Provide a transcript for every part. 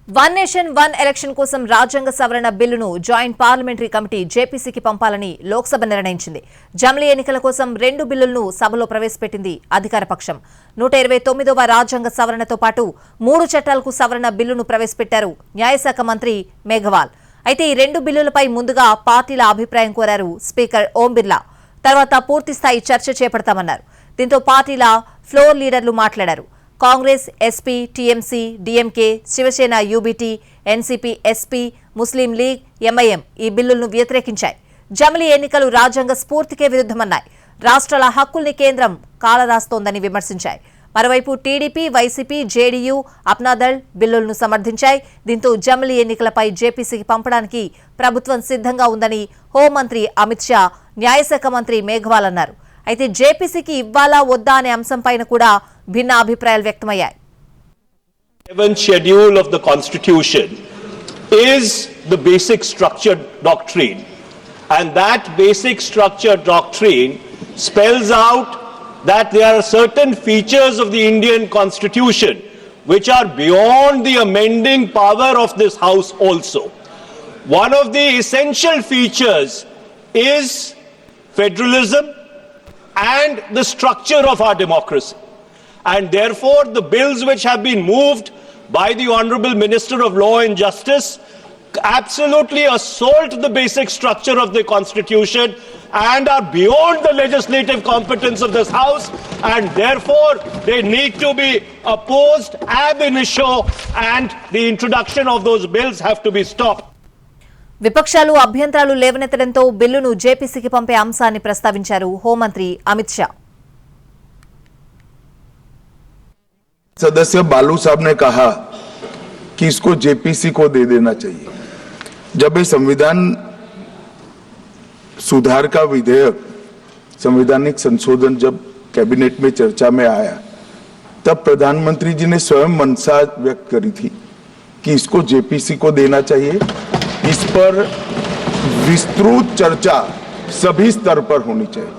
One nation one election కోసం రాజ్యాంగ సవరణ బిల్లును జాయింట్ పార్లమెంటరీ కమిటీ జేపీసీకి పంపాలని లోక్సభ నిర్ణయించింది. జమిలీ ఎన్నికల కోసం 2 బిల్లులను సభలో ప్రవేశపెట్టింది అధికార పక్షం. 129వ రాజ్యాంగ సవరణతో పాటు 3 చట్టాలకు సవరణ బిల్లును ప్రవేశపెట్టారు న్యాయశాఖ మంత్రి మేఘవాల్. అయితే ఈ 2 బిల్లులపై ముందుగా పార్టీల అభిప్రాయం కోరారు స్పీకర్ ఓం బిర్లా. తర్వాత పూర్తిస్థాయి చర్చ చేపడతామన్నారు. దీంతో పార్టీల ఫ్లోర్ లీడర్లు మాట్లాడారు. Congress, SP, TMC, DMK, Shiv Sena, UBT, NCP, SP, Muslim League, MIM ఈ బిల్లులను వ్యతిరేకించాయి. జమిలీ ఎన్నికలు రాజ్యాంగ స్ఫూర్తికే విరుద్ధమన్నాయి. రాష్ట్రాల హక్కుల్ని కేంద్రం కాలరాస్తోందని విమర్శించాయి. మరోవైపు టీడీపీ, వైసీపీ, జేడీయూ, అప్నాదళ్ బిల్లులను సమర్థించాయి. దీంతో జమిలీ ఎన్నికలపై జేపీసీకి పంపడానికి ప్రభుత్వం సిద్ధంగా ఉందని హోంమంత్రి అమిత్ షా, న్యాయశాఖ మంత్రి మేఘవాల్ అన్నారు. అయితే జేపీసీకి ఇవ్వాలా వద్దా అనే అంశంపైన కూడా భిన్న అభిప్రాయాలు వ్యక్తమయ్యాయి. 7th schedule of the Constitution is the basic structure doctrine, and that basic structure doctrine spells out that there are certain features of the Indian Constitution which are beyond the amending power of this House also. One of the essential features is federalism and the structure of our democracy. And therefore, the bills which have been moved by the Honorable Minister of Law and Justice absolutely assault the basic structure of the Constitution and are beyond the legislative competence of this House, and therefore they need to be opposed ab initio, and the introduction of those bills have to be stopped. విపక్షాలు అభ్యంతరాలు లేవనెత్తడంతో బిల్లును జేపీసీకి పంపే అంశాన్ని ప్రస్తావించారు హోంమంత్రి అమిత్ షా. सदस्य बालू साहब ने कहा कि इसको जेपीसी को दे देना चाहिए. जब ये संविधान सुधार का विधेयक, संवैधानिक संशोधन जब कैबिनेट में चर्चा में आया, तब प्रधानमंत्री जी ने स्वयं मंशा व्यक्त करी थी कि इसको जेपीसी को देना चाहिए. इस पर विस्तृत चर्चा सभी स्तर पर होनी चाहिए.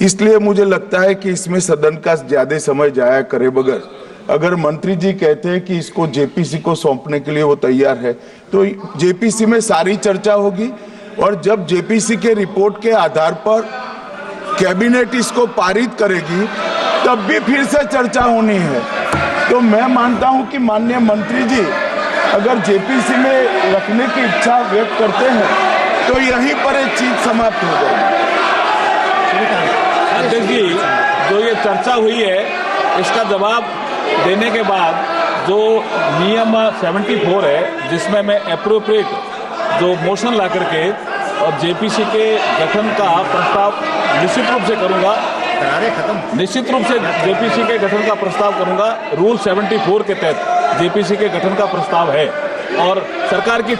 इसलिए मुझे लगता है कि इसमें सदन का ज्यादा समय जाया करे बगैर, अगर मंत्री जी कहते हैं कि इसको जेपीसी को सौंपने के लिए वो तैयार है, तो जेपीसी में सारी चर्चा होगी, और जब जेपीसी के रिपोर्ट के आधार पर कैबिनेट इसको पारित करेगी तब भी फिर से चर्चा होनी है. तो मैं मानता हूं कि माननीय मंत्री जी अगर जेपीसी में रखने की इच्छा व्यक्त करते हैं तो यहीं पर एक चीज समाप्त हो जाएगी. अध्यक्ष जी, जो ये चर्चा हुई है इसका जवाब देने के बाद जो नियम 74 है, जिसमें मैं एप्रोप्रिएट जो मोशन ला करके और जेपीसी के गठन का प्रस्ताव निश्चित रूप से करूंगा, निश्चित रूप से जेपीसी के गठन का प्रस्ताव करूंगा. रूल 74 के तहत जेपीसी के गठन का प्रस्ताव है और सरकार की